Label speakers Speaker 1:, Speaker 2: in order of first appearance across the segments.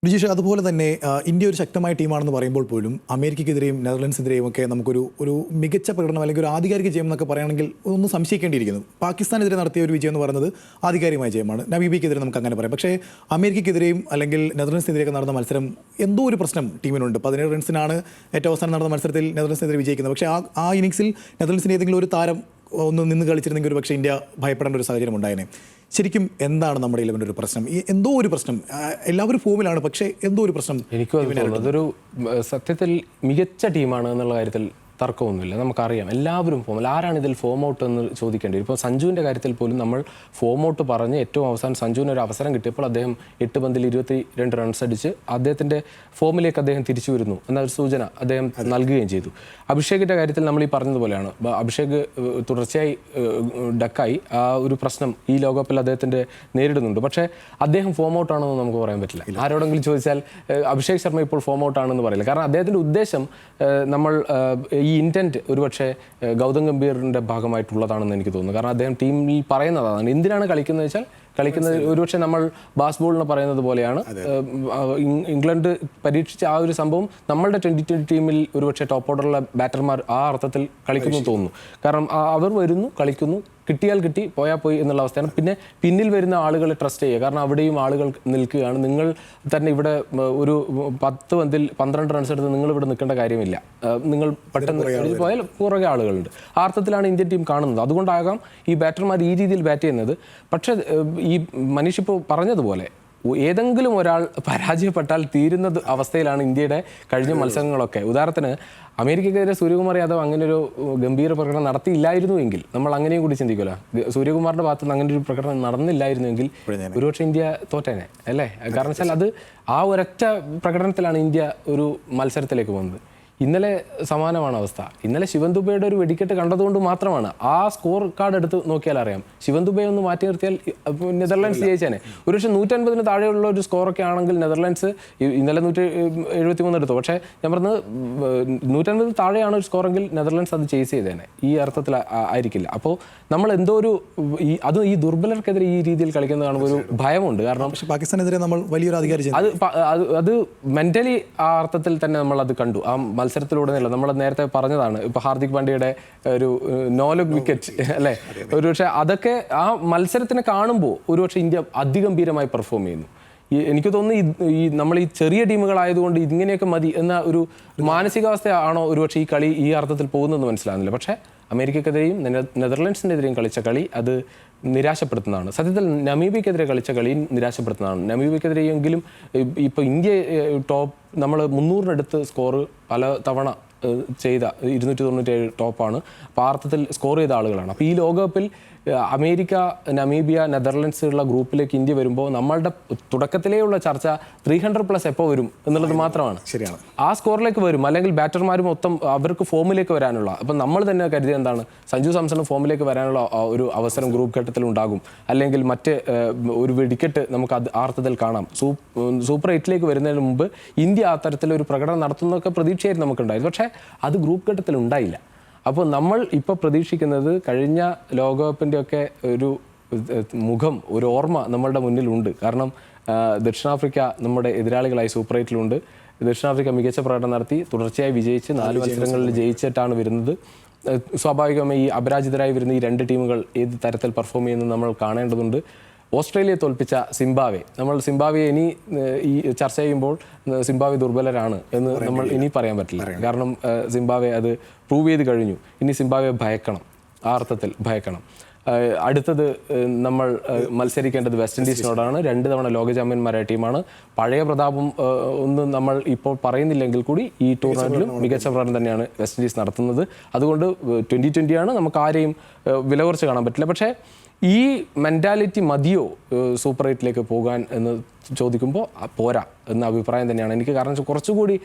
Speaker 1: ജിജീഷ്, അതുപോലെ തന്നെ ഇന്ത്യ ഒരു ശക്തമായ ടീമാണെന്ന് പറയുമ്പോൾ പോലും അമേരിക്കയ്ക്കെതിരെയും നെതർലൻഡ്സിനെതിരെയും ഒക്കെ നമുക്കൊരു മികച്ച പ്രകടനം അല്ലെങ്കിൽ ഒരു ആധികാരിക ജയം എന്നൊക്കെ പറയുകയാണെങ്കിൽ ഒന്ന് സംശയിക്കേണ്ടിയിരിക്കുന്നു. പാകിസ്ഥാനെതിരെ നടത്തിയ ഒരു വിജയം എന്ന് പറയുന്നത് ആധികാരികമായ ജയമാണ്. നമീബിയക്കെതിരെ നമുക്ക് അങ്ങനെ പറയാം. പക്ഷേ അമേരിക്കയ്ക്കെതിരെയും അല്ലെങ്കിൽ നെതർലൻഡ്സിനെതിരെയൊക്കെ നടന്ന മത്സരം എന്തോ ഒരു പ്രശ്നം ടീമിനുണ്ട്. 17 റൺസിനാണ് ഏറ്റവും അവസാനം നടന്ന മത്സരത്തിൽ നെതർലൻഡ്സിനെതിരെ വിജയിക്കുന്നത്. പക്ഷേ ആ ഇന്നിങ്സിൽ നെതർലൻഡ്സിന് ഏതെങ്കിലും ഒരു താരം ഒന്ന് നിന്ന് കളിച്ചിരുന്നെങ്കിൽ ഒരു പക്ഷേ ഇന്ത്യ ഭയപ്പെടേണ്ട ഒരു സാഹചര്യം ഉണ്ടായേനെ. ശരിക്കും എന്താണ് നമ്മുടെ 11 ഒരു പ്രശ്നം? എന്തോ ഒരു പ്രശ്നം, എല്ലാവരും ഫോമിലാണ്, പക്ഷേ എന്തോ ഒരു പ്രശ്നം.
Speaker 2: എനിക്ക് അതൊരു സത്യത്തിൽ മികച്ച ടീമാണ് എന്നുള്ള കാര്യത്തിൽ തർക്കമൊന്നുമില്ല. നമുക്കറിയാം എല്ലാവരും ഫോമിൽ. ആരാണ് ഇതിൽ ഫോം ഔട്ട് എന്ന് ചോദിക്കേണ്ടി വരും. ഇപ്പോൾ സഞ്ജുവിൻ്റെ കാര്യത്തിൽ പോലും നമ്മൾ ഫോം ഔട്ട് പറഞ്ഞ് ഏറ്റവും അവസാനം സഞ്ജുവിന് ഒരു അവസരം കിട്ടിയപ്പോൾ അദ്ദേഹം 8 പന്തിൽ 22 റൺസ് അടിച്ച് അദ്ദേഹത്തിൻ്റെ ഫോമിലേക്ക് അദ്ദേഹം തിരിച്ചു വരുന്നു എന്നൊരു സൂചന അദ്ദേഹം നൽകുകയും ചെയ്തു. അഭിഷേകിൻ്റെ കാര്യത്തിൽ നമ്മൾ ഈ പറഞ്ഞതുപോലെയാണ്. അഭിഷേക് തുടർച്ചയായി ഡക്കായി ആ ഒരു പ്രശ്നം ഈ ലോകകപ്പിൽ അദ്ദേഹത്തിൻ്റെ നേരിടുന്നുണ്ട്. പക്ഷേ അദ്ദേഹം ഫോം ഔട്ട് ആണെന്ന് നമുക്ക് പറയാൻ പറ്റില്ല. ആരോടെങ്കിലും ചോദിച്ചാൽ അഭിഷേക് ശർമ്മ ഇപ്പോൾ ഫോം ഔട്ട് ആണെന്ന് പറയില്ല. കാരണം അദ്ദേഹത്തിൻ്റെ ഉദ്ദേശം നമ്മൾ ഈ ഇൻറ്റൻറ്റ് ഒരുപക്ഷെ ഗൗതം ഗംഭീറിൻ്റെ ഭാഗമായിട്ടുള്ളതാണെന്ന് എനിക്ക് തോന്നുന്നു. കാരണം അദ്ദേഹം ടീമിൽ പറയുന്നതാണ് എന്തിനാണ് കളിക്കുന്നത് വെച്ചാൽ കളിക്കുന്നത് ഒരുപക്ഷെ നമ്മൾ ബാസ്ബോളിന് പറയുന്നത് പോലെയാണ്. ഇംഗ്ലണ്ട് പരീക്ഷിച്ച ആ ഒരു സംഭവം നമ്മളുടെ 2020 ടീമിൽ ഒരുപക്ഷെ ടോപ്പ് ഓർഡറുള്ള ബാറ്റർമാർ ആ അർത്ഥത്തിൽ കളിക്കുന്നു തോന്നുന്നു. കാരണം അവർ വരുന്നു, കളിക്കുന്നു, കിട്ടിയാൽ കിട്ടി, പോയാൽ പോയി എന്നുള്ള അവസ്ഥയാണ്. പിന്നെ പിന്നിൽ വരുന്ന ആളുകളെ ട്രസ്റ്റ് ചെയ്യുക. കാരണം അവിടെയും ആളുകൾ നിൽക്കുകയാണ്. നിങ്ങൾ തന്നെ ഇവിടെ ഒരു 10 പന്തിൽ 12 റൺസ് എടുത്ത് നിങ്ങൾ ഇവിടെ നിൽക്കേണ്ട കാര്യമില്ല. നിങ്ങൾ പെട്ടെന്ന് പോയാൽ പുറകെ ആളുകളുണ്ട്. ആ അർത്ഥത്തിലാണ് ഇന്ത്യൻ ടീം കാണുന്നത്. അതുകൊണ്ടാകാം ഈ ബാറ്റർമാർ ഈ രീതിയിൽ ബാറ്റ് ചെയ്യുന്നത്. പക്ഷേ ഈ മനീഷ് ഇപ്പോൾ പറഞ്ഞതുപോലെ ഏതെങ്കിലും ഒരാൾ പരാജയപ്പെട്ടാൽ തീരുന്ന അവസ്ഥയിലാണ് ഇന്ത്യയുടെ കഴിഞ്ഞ മത്സരങ്ങളൊക്കെ. ഉദാഹരണത്തിന് അമേരിക്കയ്ക്കെതിരെ സൂര്യകുമാർ യാദവ് അങ്ങനെ ഒരു ഗംഭീര പ്രകടനം നടത്തിയില്ലായിരുന്നുവെങ്കിൽ നമ്മൾ അങ്ങനെയും കൂടി ചിന്തിക്കുമല്ലോ. സൂര്യകുമാറിന്റെ ഭാഗത്ത് നിന്ന് അങ്ങനെ ഒരു പ്രകടനം നടന്നില്ലായിരുന്നുവെങ്കിൽ ഒരുപക്ഷെ ഇന്ത്യ തോറ്റേനെ അല്ലേ. കാരണം വെച്ചാൽ അത് ആ ഒരൊറ്റ പ്രകടനത്തിലാണ് ഇന്ത്യ ഒരു മത്സരത്തിലേക്ക് പോകുന്നത്. ഇന്നലെ സമാനമാണ് അവസ്ഥ. ഇന്നലെ ശിവൻ ദുബെയുടെ ഒരു വെടിക്കെട്ട് കണ്ടതുകൊണ്ട് മാത്രമാണ്. ആ സ്കോർ കാർഡ് എടുത്ത് നോക്കിയാൽ അറിയാം. ശിവൻ ദുബെ ഒന്ന് മാറ്റി നിർത്തിയാൽ നെതർലൻഡ്സ് ജയിച്ചേനെ. ഒരുപക്ഷെ 150 താഴെയുള്ള ഒരു സ്കോറൊക്കെ ആണെങ്കിൽ നെതർലൻഡ്സ് ഇന്നലെ 173 എടുത്തു. പക്ഷേ ഞാൻ പറഞ്ഞത് 150 താഴെയാണ് ഒരു സ്കോറെങ്കിൽ നെതർലൻഡ്സ് അത് ചേസ് ചെയ്തേനെ. ഈ അർത്ഥത്തിൽ ആയിരിക്കില്ല. അപ്പോൾ നമ്മൾ എന്തോ ഒരു ഈ ദുർബലർക്കെതിരെ ഈ രീതിയിൽ കളിക്കുന്ന കാണുമ്പോൾ ഒരു ഭയമുണ്ട്. കാരണം
Speaker 1: പാകിസ്ഥാനെതിരെ നമ്മൾ വലിയൊരു അധികാരി
Speaker 2: അത് മെന്റലി ആ അർത്ഥത്തിൽ തന്നെ നമ്മൾ അത് കണ്ടു. ആ മത്സരത്തിലൂടെയല്ല, നമ്മൾ നേരത്തെ പറഞ്ഞതാണ്. ഇപ്പോൾ ഹാർദിക് പാണ്ഡ്യയുടെ ഒരു നോലുക്ക് വിക്കറ്റ് അല്ലേ, ഒരുപക്ഷെ അതൊക്കെ ആ മത്സരത്തിനെ കാണുമ്പോൾ ഒരുപക്ഷെ ഇന്ത്യ അതിഗംഭീരമായി പെർഫോം ചെയ്യുന്നു. എനിക്ക് തോന്നുന്നു ഈ നമ്മൾ ഈ ചെറിയ ടീമുകളായതുകൊണ്ട് ഇങ്ങനെയൊക്കെ മതി എന്ന ഒരു മാനസികാവസ്ഥ ആണോ ഒരുപക്ഷെ ഈ കളി ഈ അർത്ഥത്തിൽ പോകുന്നതെന്ന് മനസ്സിലാകുന്നില്ല. പക്ഷേ അമേരിക്കക്കെതിരെയും നെതർലൻഡ്സിനെതിരെയും കളിച്ച കളി അത് നിരാശപ്പെടുത്തുന്നതാണ്. സത്യത്തിൽ നമീബിയക്കെതിരെ കളിച്ച കളി നിരാശപ്പെടുത്തുന്നതാണ്. നമീബിയക്കെതിരെയെങ്കിലും ഇപ്പോൾ ഇന്ത്യ നമ്മൾ 300-അടുത്ത് സ്കോർ പല തവണ ചെയ്ത 297 ടോപ്പാണ്. അപ്പോൾ ആ അർത്ഥത്തിൽ സ്കോർ ചെയ്ത ആളുകളാണ്. അപ്പോൾ ഈ ലോകകപ്പിൽ അമേരിക്ക, നമീബിയ, നെതർലൻഡ്സ് ഉള്ള ഗ്രൂപ്പിലേക്ക് ഇന്ത്യ വരുമ്പോൾ നമ്മളുടെ തുടക്കത്തിലേയുള്ള ചർച്ച 300+ എപ്പോൾ വരും എന്നുള്ളത് മാത്രമാണ്.
Speaker 1: ശരിയാണ്,
Speaker 2: ആ സ്കോറിലേക്ക് വരും. അല്ലെങ്കിൽ ബാറ്റർമാർ മൊത്തം അവർക്ക് ഫോമിലേക്ക് വരാനുള്ള, അപ്പം നമ്മൾ തന്നെ കരുതി എന്താണ് സഞ്ജു സാംസൺ ഫോമിലേക്ക് വരാനുള്ള ഒരു അവസരം ഗ്രൂപ്പ് ഘട്ടത്തിൽ ഉണ്ടാകും. അല്ലെങ്കിൽ മറ്റ് ഒരു വെടിക്കെട്ട് നമുക്ക് അത് ആർത്ഥത്തിൽ കാണാം. സൂപ്പർ 8ലേക്ക് വരുന്നതിന് മുമ്പ് ഇന്ത്യ ആ തരത്തിലൊരു പ്രകടനം നടത്തുന്നതൊക്കെ പ്രതീക്ഷയായിരുന്നു നമുക്കുണ്ടായത്. പക്ഷേ അത് ഗ്രൂപ്പ് ഘട്ടത്തിൽ ഉണ്ടായില്ല. അപ്പോൾ നമ്മൾ ഇപ്പോൾ പ്രതീക്ഷിക്കുന്നത് കഴിഞ്ഞ ലോകകപ്പിൻ്റെ ഒക്കെ ഒരു മുഖം, ഒരു ഓർമ്മ നമ്മളുടെ മുന്നിലുണ്ട്. കാരണം ദക്ഷിണാഫ്രിക്ക നമ്മുടെ എതിരാളികളായി സൂപ്പർ 8-ലുണ്ട്. ദക്ഷിണാഫ്രിക്ക മികച്ച പ്രകടനം നടത്തി തുടർച്ചയായി വിജയിച്ച് 4 മത്സരങ്ങളിൽ ജയിച്ചിട്ടാണ് വരുന്നത്. സ്വാഭാവികമായി ഈ അപരാജിതരായി വരുന്ന ഈ 2 ടീമുകൾ ഏത് തരത്തിൽ പെർഫോം ചെയ്യുന്നത് നമ്മൾ കാണേണ്ടതുണ്ട്. ഓസ്ട്രേലിയയെ തോൽപ്പിച്ച സിംബാബ്വെ, നമ്മൾ സിംബാബ്വെ ഇനി ഈ ചർച്ച ചെയ്യുമ്പോൾ സിംബാബ്വെ ദുർബലരാണ് എന്ന് നമ്മൾ ഇനി പറയാൻ പറ്റില്ല. കാരണം സിംബാബ്വെ അത് പ്രൂവ് ചെയ്ത് കഴിഞ്ഞു. ഇനി സിംബാബ്വെ ഭയക്കണം, ആ അർത്ഥത്തിൽ ഭയക്കണം. അടുത്തത് നമ്മൾ മത്സരിക്കേണ്ടത് വെസ്റ്റ് ഇൻഡീസിനോടാണ്. 2 തവണ ലോക ചാമ്പ്യന്മാരായ ടീമാണ്. പഴയ പ്രതാപം ഒന്നും നമ്മൾ ഇപ്പോൾ പറയുന്നില്ലെങ്കിൽ കൂടി ഈ ടൂർണമെൻറ്റിലും മികച്ച പ്രകടനം തന്നെയാണ് വെസ്റ്റ് ഇൻഡീസ് നടത്തുന്നത്. അതുകൊണ്ട് 2020 ആണ്, നമുക്ക് ആരെയും വില കുറച്ച് കാണാൻ പറ്റില്ല. പക്ഷേ ഈ മെൻറ്റാലിറ്റി മതിയോ സൂപ്പർ 8ലേക്ക് പോകാൻ എന്ന് ചോദിക്കുമ്പോൾ പോരാ എന്ന അഭിപ്രായം തന്നെയാണ് എനിക്ക്. കാരണം കുറച്ചുകൂടി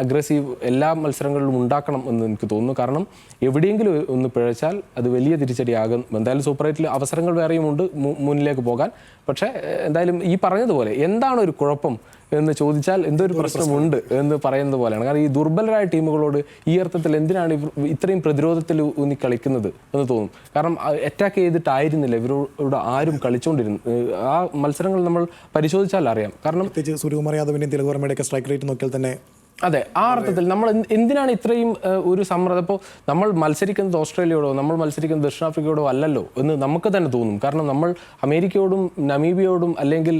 Speaker 2: അഗ്രസീവ് എല്ലാ മത്സരങ്ങളിലും ഉണ്ടാക്കണം എന്ന് എനിക്ക് തോന്നുന്നു. കാരണം എവിടെയെങ്കിലും ഒന്ന് പിഴച്ചാൽ അത് വലിയ തിരിച്ചടിയാകും. എന്തായാലും സൂപ്പർ 8ൽ അവസരങ്ങൾ വേറെയും ഉണ്ട് മുന്നിലേക്ക് പോകാൻ. പക്ഷേ എന്തായാലും ഈ പറഞ്ഞതുപോലെ എന്താണ് ഒരു കുഴപ്പം എന്ന് ചോദിച്ചാൽ എന്തോ ഒരു പ്രശ്നമുണ്ട് എന്ന് പറയുന്നത് പോലെയാണ്. കാരണം ഈ ദുർബലരായ ടീമുകളോട് ഈ അർത്ഥത്തിൽ എന്തിനാണ് ഇവർ ഇത്രയും പ്രതിരോധത്തിൽ ഊന്നി കളിക്കുന്നത് എന്ന് തോന്നും. കാരണം അറ്റാക്ക് ചെയ്തിട്ടായിരുന്നില്ല ഇവരോട് ആരും കളിച്ചുകൊണ്ടിരുന്നത്. ആ മത്സരങ്ങൾ നമ്മൾ പരിശോധിച്ചാൽ അറിയാം. കാരണം
Speaker 1: പ്രത്യേകിച്ച് സൂര്യകുമാർ യാദവിൻ്റെയും തിലക് വർമ്മയുടെയൊക്കെ സ്ട്രൈക്ക് റേറ്റ് നോക്കിയാൽ തന്നെ
Speaker 2: അതെ, ആ അർത്ഥത്തിൽ നമ്മൾ എന്തിനാണ് ഇത്രയും ഒരു സമ്മർദ്ദം? ഇപ്പോൾ നമ്മൾ മത്സരിക്കുന്നത് ഓസ്ട്രേലിയയോടോ നമ്മൾ മത്സരിക്കുന്നത് ദക്ഷിണാഫ്രിക്കയോടോ അല്ലല്ലോ എന്ന് നമുക്ക് തന്നെ തോന്നും. കാരണം നമ്മൾ അമേരിക്കയോടും നമീബിയയോടും അല്ലെങ്കിൽ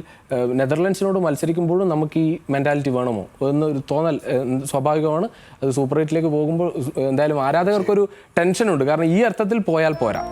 Speaker 2: നെതർലൻഡ്സിനോടും മത്സരിക്കുമ്പോഴും നമുക്ക് ഈ മെൻറ്റാലിറ്റി വേണമോ എന്നൊരു തോന്നൽ സ്വാഭാവികമാണ്. അത് സൂപ്പർ 8ലേക്ക് പോകുമ്പോൾ എന്തായാലും ആരാധകർക്കൊരു ടെൻഷനുണ്ട്. കാരണം ഈ അർത്ഥത്തിൽ പോയാൽ പോരാ.